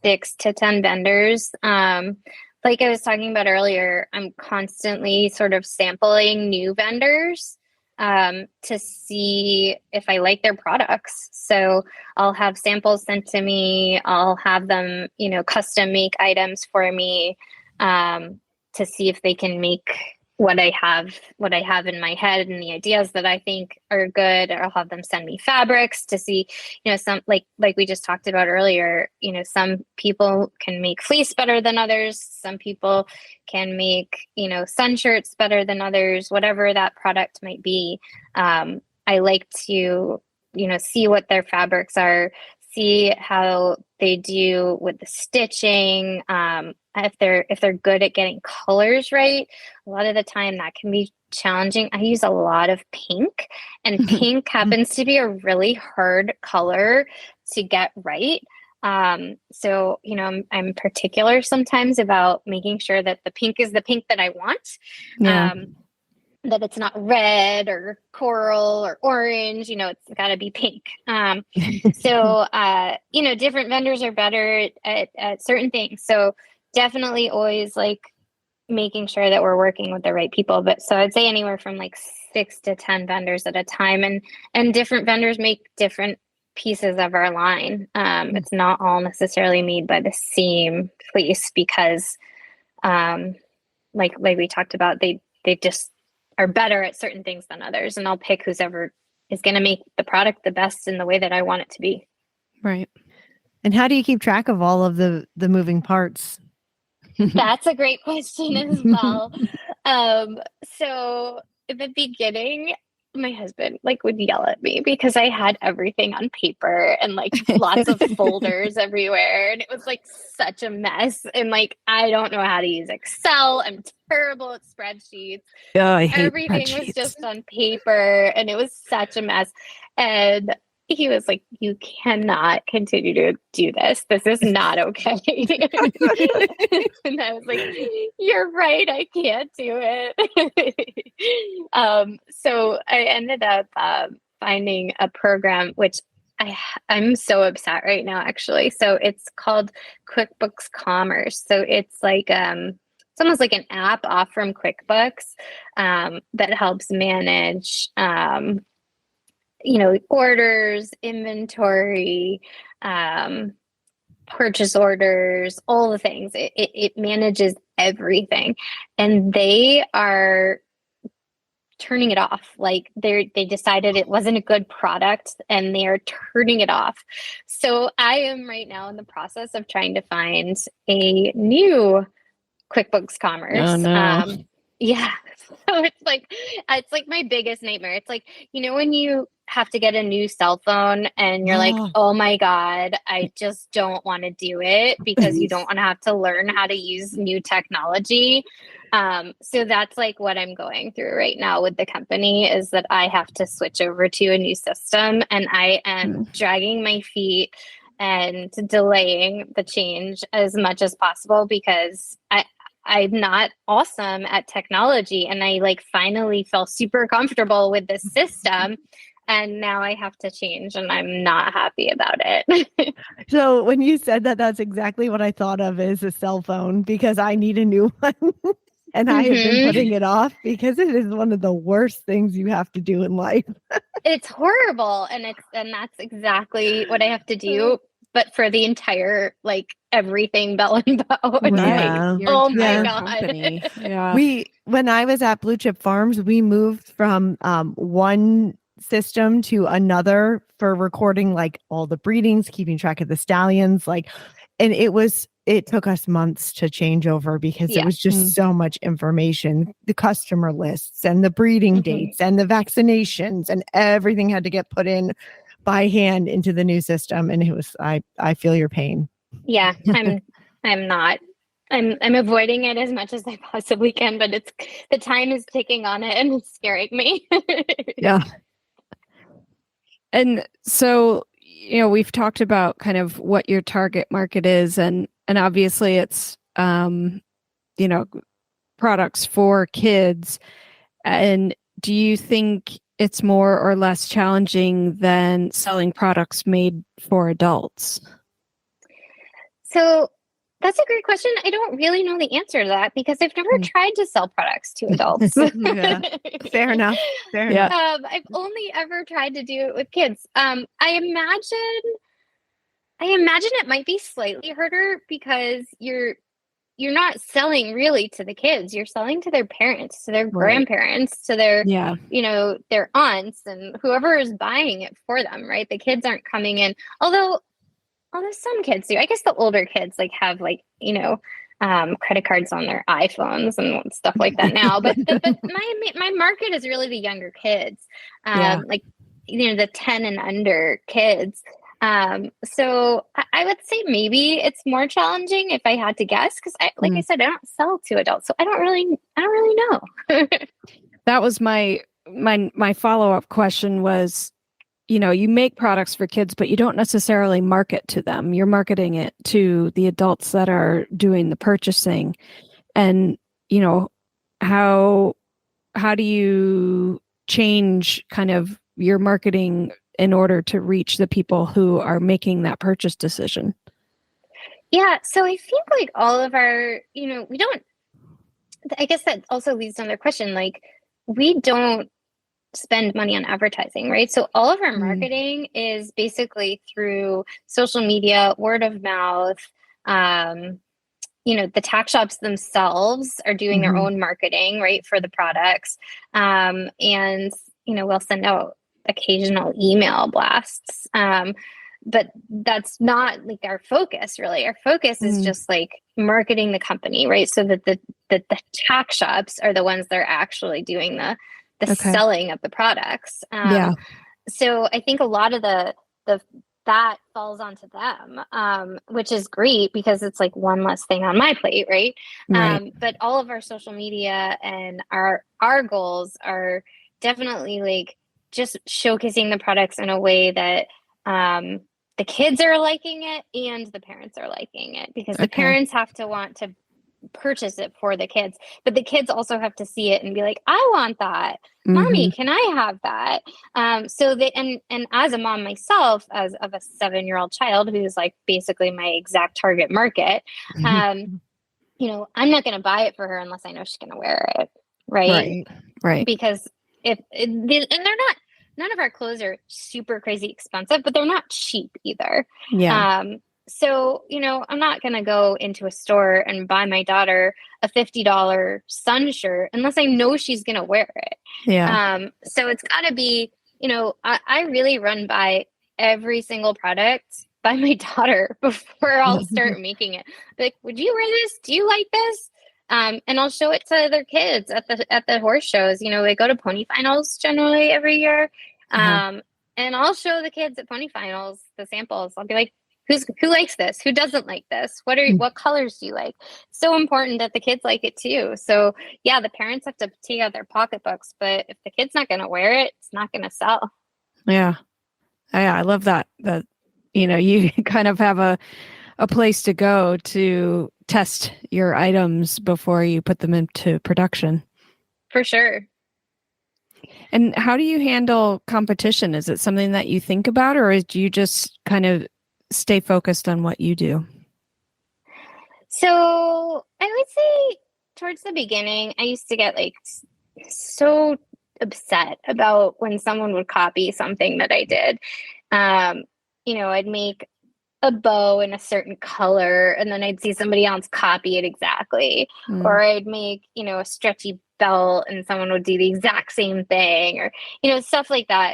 6 to 10 vendors. Like I was talking about earlier, I'm constantly sort of sampling new vendors to see if I like their products. So I'll have samples sent to me. I'll have them, custom make items for me to see if they can make what I have in my head and the ideas that I think are good. Or I'll have them send me fabrics to see, some like we just talked about earlier, some people can make fleece better than others. Some people can make, sun shirts better than others, whatever that product might be. I like to, see what their fabrics are, see how they do with the stitching. If they're good at getting colors right, a lot of the time that can be challenging. I use a lot of pink, and pink happens to be a really hard color to get right. So, I'm particular sometimes about making sure that the pink is the pink that I want. Yeah. That it's not red or coral or orange, it's got to be pink. So, different vendors are better at certain things. So definitely always making sure that we're working with the right people. But so I'd say anywhere from 6 to 10 vendors at a time, and different vendors make different pieces of our line. It's not all necessarily made by the same place, because like we talked about, they just are better at certain things than others, and I'll pick who's ever is going to make the product the best in the way that I want it to be. Right. And how do you keep track of all of the moving parts? That's a great question as well. So in the beginning, my husband like would yell at me because I had everything on paper and like lots of folders everywhere. And it was like such a mess. And like, I don't know how to use Excel. I'm terrible at spreadsheets. Oh, I hate Everything was spreadsheets. just on paper and it was such a mess. And he was like, you cannot continue to do this. This is not okay. And I was like, you're right. I can't do it. So I ended up finding a program, which I'm so upset right now, actually. So it's called QuickBooks Commerce. So it's like, it's almost like an app off from QuickBooks that helps manage orders, inventory, purchase orders, all the things. It manages everything. And they are turning it off. Like they decided it wasn't a good product and they are turning it off. So I am right now in the process of trying to find a new QuickBooks Commerce. Oh, no. Yeah. So it's like my biggest nightmare. It's like, when you have to get a new cell phone and you're like, oh my God, I just don't want to do it because you don't want to have to learn how to use new technology. So that's like what I'm going through right now with the company is that I have to switch over to a new system and I am dragging my feet and delaying the change as much as possible because I'm not awesome at technology and I like finally felt super comfortable with this system and now I have to change and I'm not happy about it. So when you said that, that's exactly what I thought of as a cell phone because I need a new one and I have been putting it off because it is one of the worst things you have to do in life. It's horrible. And that's exactly what I have to do. But for the entire, like everything Belle and Bow. Yeah. Oh my God. Yeah. When I was at Blue Chip Farms, we moved from one system to another for recording like all the breedings, keeping track of the stallions, and it took us months to change over because it was just so much information, the customer lists and the breeding dates and the vaccinations and everything had to get put in by hand into the new system. And it was, I feel your pain. Yeah, I'm avoiding it as much as I possibly can, but the time is ticking on it and it's scaring me. Yeah. And so, we've talked about kind of what your target market is and obviously it's, products for kids. And do you think it's more or less challenging than selling products made for adults? So that's a great question. I don't really know the answer to that because I've never tried to sell products to adults. Fair enough. I've only ever tried to do it with kids. I imagine it might be slightly harder because you're not selling really to the kids. You're selling to their parents, to their grandparents, to their, their aunts and whoever is buying it for them, right? The kids aren't coming in. Although some kids do. I guess the older kids have credit cards on their iPhones and stuff like that now. But my market is really the younger kids, the 10 and under kids. So I would say maybe it's more challenging if I had to guess, because I said, I don't sell to adults, so I don't really know. That was my follow-up question was, you make products for kids, but you don't necessarily market to them. You're marketing it to the adults that are doing the purchasing. And, how do you change kind of your marketing in order to reach the people who are making that purchase decision? Yeah. So I think like all of our, I guess that also leads to another question. Like we don't spend money on advertising, right? So all of our marketing is basically through social media, word of mouth, the tack shops themselves are doing their own marketing, right, for the products. And, we'll send out occasional email blasts. But that's not like our focus, really. Our focus is just like marketing the company, right? So that the tack shops are the ones that are actually doing the selling of the products. So I think a lot of that falls onto them, which is great because it's like one less thing on my plate, right? But all of our social media and our goals are definitely like just showcasing the products in a way that the kids are liking it and the parents are liking it, because the parents have to want to purchase it for the kids, but the kids also have to see it and be like, I want that. Mommy, can I have that? So they, and as a mom myself, as of a 7-year-old child who's like basically my exact target market, I'm not going to buy it for her unless I know she's going to wear it. Right. Because and they're not, none of our clothes are super crazy expensive, but they're not cheap either. So, I'm not going to go into a store and buy my daughter a $50 sun shirt unless I know she's going to wear it. So it's got to be, I really run by every single product by my daughter before I'll start making it. Like, would you wear this? Do you like this? And I'll show it to their kids at the horse shows. They go to pony finals generally every year. And I'll show the kids at pony finals the samples. I'll be like, who likes this? Who doesn't like this? What colors do you like? So important that the kids like it too. So yeah, the parents have to take out their pocketbooks, but if the kid's not going to wear it, it's not going to sell. Yeah. I love that you kind of have a place to go to test your items before you put them into production. For sure. And how do you handle competition? Is it something that you think about, or do you just kind of stay focused on what you do? So I would say towards the beginning, I used to get like so upset about when someone would copy something that I did. I'd make a bow in a certain color and then I'd see somebody else copy it exactly. Or I'd make, a stretchy belt and someone would do the exact same thing, or, stuff like that.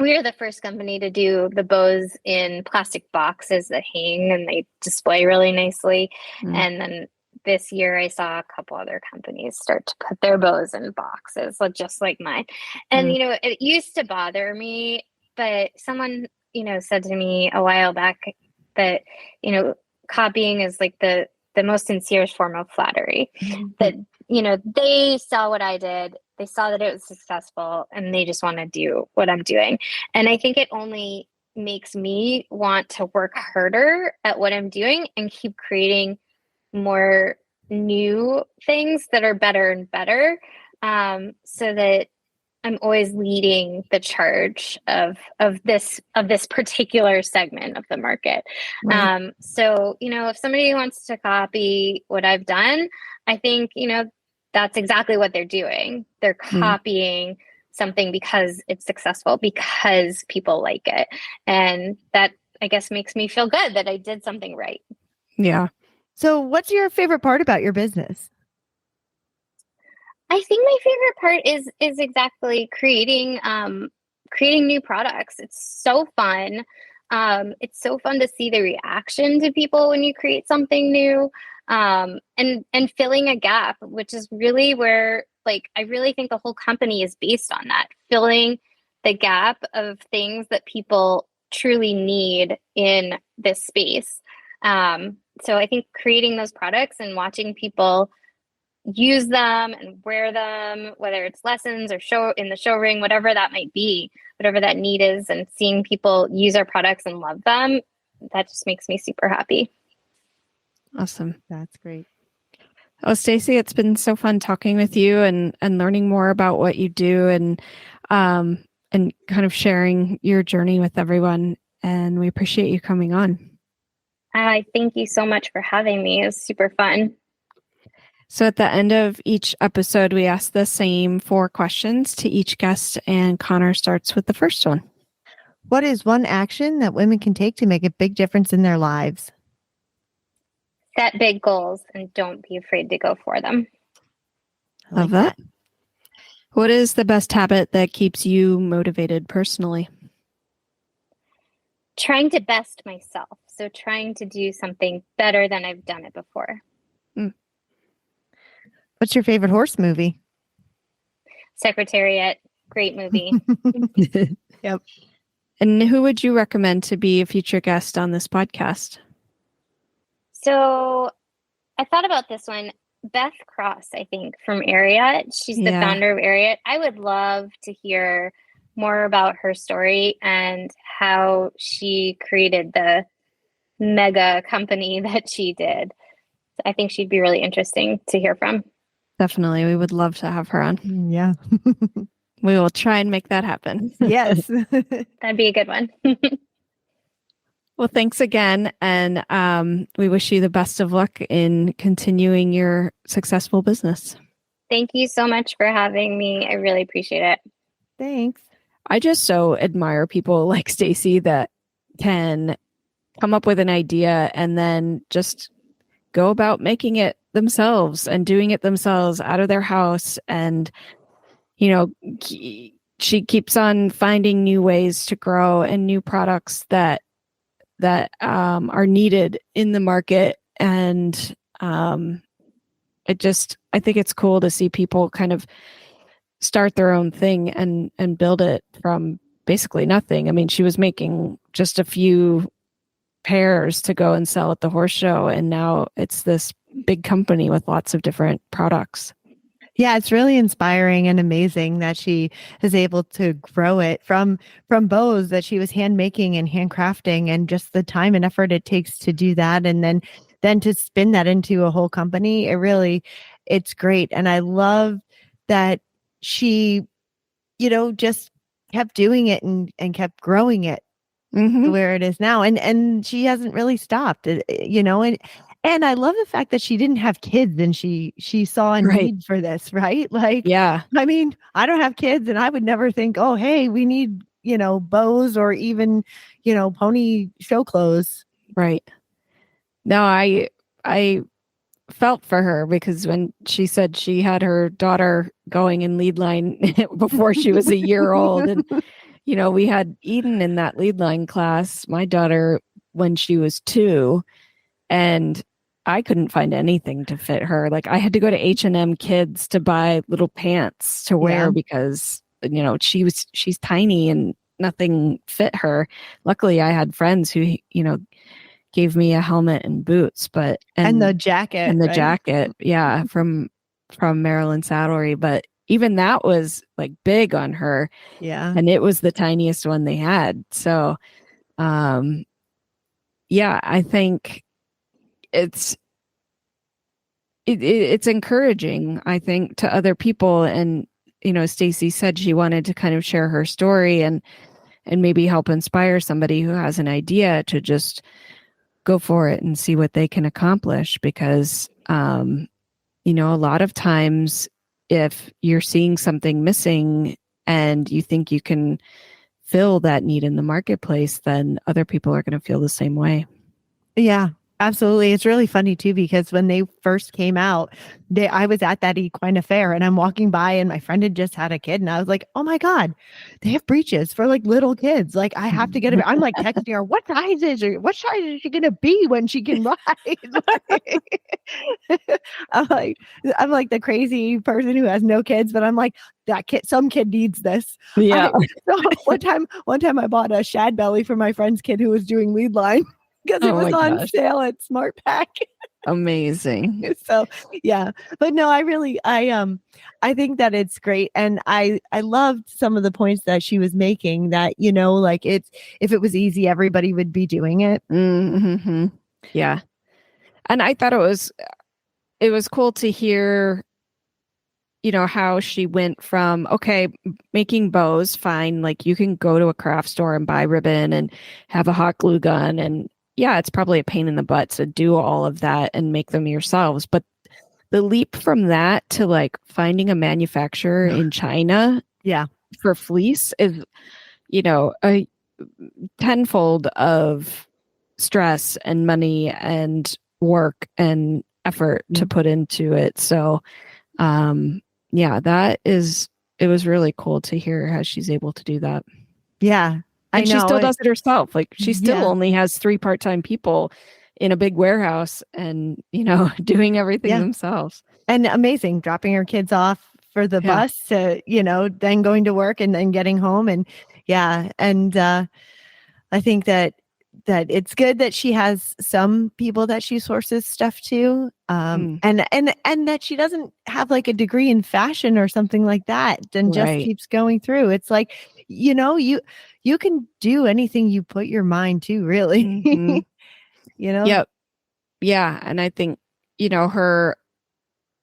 We are the first company to do the bows in plastic boxes that hang and they display really nicely. And then this year I saw a couple other companies start to put their bows in boxes, just like mine. And, it used to bother me, but someone, said to me a while back that, copying is like the most sincere form of flattery. That, they saw what I did. They saw that it was successful and they just want to do what I'm doing. And I think it only makes me want to work harder at what I'm doing and keep creating more new things that are better and better, so that I'm always leading the charge of this particular segment of the market. So, if somebody wants to copy what I've done, I think, that's exactly what they're doing. They're copying something because it's successful, because people like it. And that, I guess, makes me feel good that I did something right. Yeah. So what's your favorite part about your business? I think my favorite part is exactly creating new products. It's so fun. It's so fun to see the reaction to people when you create something new, and filling a gap, which is really where, I really think the whole company is based on that, filling the gap of things that people truly need in this space. So I think creating those products and watching people use them and wear them, whether it's lessons or show in the show ring, whatever that might be, whatever that need is, and seeing people use our products and love them, that just makes me super happy. Awesome. That's great. Oh, Stacie, it's been so fun talking with you and learning more about what you do and kind of sharing your journey with everyone. And we appreciate you coming on. I thank you so much for having me. It was super fun. So at the end of each episode, we ask the same 4 questions to each guest, and Connor starts with the first one. What is one action that women can take to make a big difference in their lives? Set big goals and don't be afraid to go for them. I like Love that. What is the best habit that keeps you motivated personally? Trying to best myself. So trying to do something better than I've done it before. What's your favorite horse movie? Secretariat, great movie. Yep. And who would you recommend to be a future guest on this podcast? So I thought about this one. Beth Cross, I think, from Ariat. She's the Yeah. founder of Ariat. I would love to hear more about her story and how she created the mega company that she did. I think she'd be really interesting to hear from. Definitely. We would love to have her on. Yeah. We will try and make that happen. Yes. That'd be a good one. Well, thanks again. And we wish you the best of luck in continuing your successful business. Thank you so much for having me. I really appreciate it. Thanks. I just so admire people like Stacie that can come up with an idea and then just go about making it themselves and doing it themselves out of their house. And, she keeps on finding new ways to grow and new products that are needed in the market. And I think it's cool to see people kind of start their own thing and build it from basically nothing. I mean, she was making just a few pairs to go and sell at the horse show, and now it's this big company with lots of different products. Yeah, it's really inspiring and amazing that she is able to grow it from bows that she was hand making and handcrafting, and just the time and effort it takes to do that, and then to spin that into a whole company. It's great. And I love that she, just kept doing it and kept growing it to where it is now. And she hasn't really stopped, and I love the fact that she didn't have kids and she saw a need for this, right? Like, yeah. I mean, I don't have kids and I would never think, oh, hey, we need, bows or even, pony show clothes. Right. No, I felt for her, because when she said she had her daughter going in lead line before she was a year old, and we had Eden in that lead line class, my daughter, when she was 2, and I couldn't find anything to fit her. Like, I had to go to H&M Kids to buy little pants to wear because she's tiny and nothing fit her. Luckily, I had friends who gave me a helmet and boots, and the jacket, and the jacket, yeah, from Maryland Saddlery. But even that was like big on her, and it was the tiniest one they had. So, yeah, I think it's encouraging, I think, to other people. And Stacie said she wanted to kind of share her story and maybe help inspire somebody who has an idea to just go for it and see what they can accomplish. Because a lot of times, if you're seeing something missing and you think you can fill that need in the marketplace, then other people are going to feel the same way. Yeah, absolutely. It's really funny too, because when they first came out, I was at that equine fair and I'm walking by and my friend had just had a kid and I was like, oh my God, they have breeches for like little kids. Like, I have to get it. I'm like texting her, what size is she going to be when she can ride? I'm like the crazy person who has no kids, but I'm like, some kid needs this. Yeah. So one time I bought a shad belly for my friend's kid who was doing lead line, because it was on sale at Smart Pack. Amazing. So yeah, but no, I think that it's great. And I loved some of the points that she was making, that, like, if it was easy, everybody would be doing it. Mm-hmm. Yeah. And I thought it was cool to hear, how she went from, okay, making bows, fine. Like, you can go to a craft store and buy ribbon and have a hot glue gun, and yeah, it's probably a pain in the butt to do all of that and make them yourselves. But the leap from that to like finding a manufacturer in China, for fleece is, a tenfold of stress and money and work and effort to put into it. So, it was really cool to hear how she's able to do that. Yeah. And she still does it herself. Like she still Yeah. only has 3 part-time people in a big warehouse and, doing everything themselves. And amazing, dropping her kids off for the bus to, then going to work and then getting home. And I think that it's good that she has some people that she sources stuff to, and that she doesn't have like a degree in fashion or something like that and just keeps going through. It's like, you can do anything you put your mind to, really. Mm-hmm. Yep. Yeah. And I think,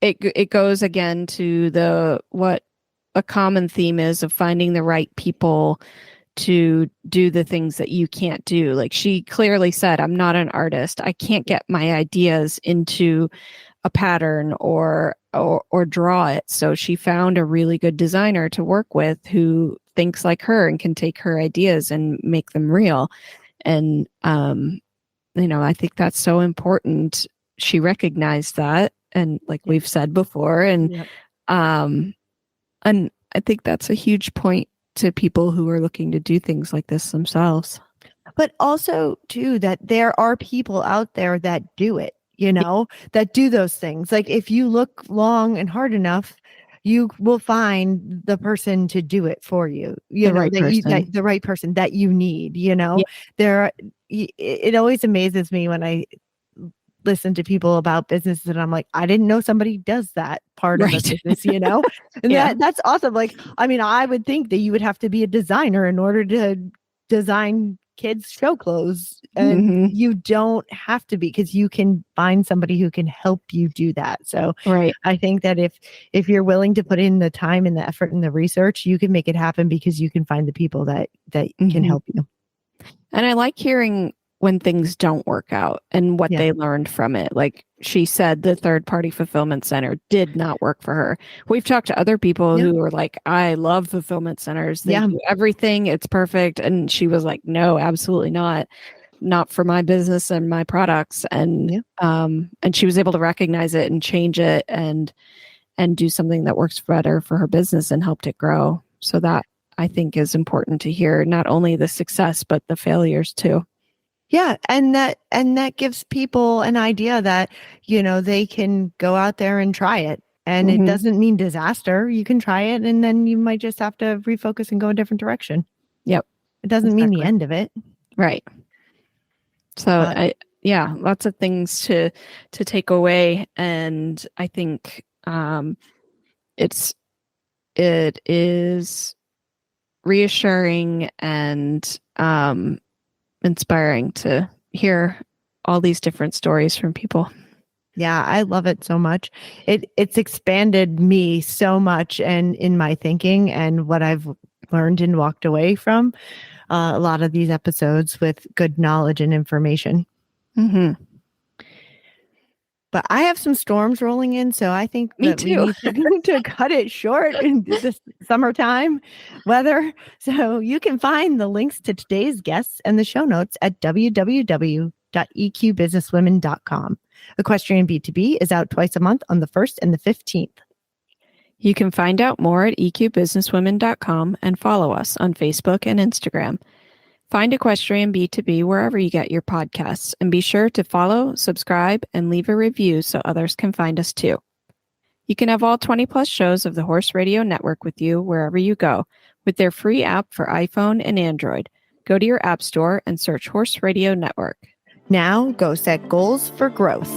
it goes again to what a common theme is of finding the right people to do the things that you can't do. Like she clearly said, I'm not an artist. I can't get my ideas into a pattern or draw it. So she found a really good designer to work with who thinks like her and can take her ideas and make them real. And, I think that's so important. She recognized that. And like we've said before, and I think that's a huge point to people who are looking to do things like this themselves. But also too, that there are people out there that do it, that do those things. Like if you look long and hard enough, you will find the person to do it for you. The right person that you need, it always amazes me when I listen to people about businesses and I'm like, I didn't know somebody does that part of a business, and that's awesome. Like, I mean, I would think that you would have to be a designer in order to design kids show clothes, and you don't have to be, because you can find somebody who can help you do that. So I think that if you're willing to put in the time and the effort and the research, you can make it happen, because you can find the people that can help you. And I like hearing when things don't work out and what they learned from it. Like she said, the third-party fulfillment center did not work for her. We've talked to other people who were like, I love fulfillment centers. They do everything. It's perfect. And she was like, no, absolutely not. Not for my business and my products. And she was able to recognize it and change it and do something that works better for her business and helped it grow. So that I think is important to hear, not only the success, but the failures too. Yeah. And that gives people an idea that, they can go out there and try it. And it doesn't mean disaster. You can try it, and then you might just have to refocus and go a different direction. Yep. It doesn't mean the end of it. Right. So lots of things to take away. And I think it is reassuring and inspiring to hear all these different stories from people. Yeah, I love it so much. It's expanded me so much and in my thinking and what I've learned and walked away from a lot of these episodes with good knowledge and information. But I have some storms rolling in, so I think that we need to cut it short in this summertime weather. So you can find the links to today's guests and the show notes at www.eqbusinesswomen.com. Equestrian B2B is out twice a month on the 1st and the 15th. You can find out more at eqbusinesswomen.com and follow us on Facebook and Instagram. Find Equestrian B2B wherever you get your podcasts, and be sure to follow, subscribe, and leave a review so others can find us too. You can have all 20 plus shows of the Horse Radio Network with you wherever you go with their free app for iPhone and Android. Go to your app store and search Horse Radio Network. Now go set goals for growth.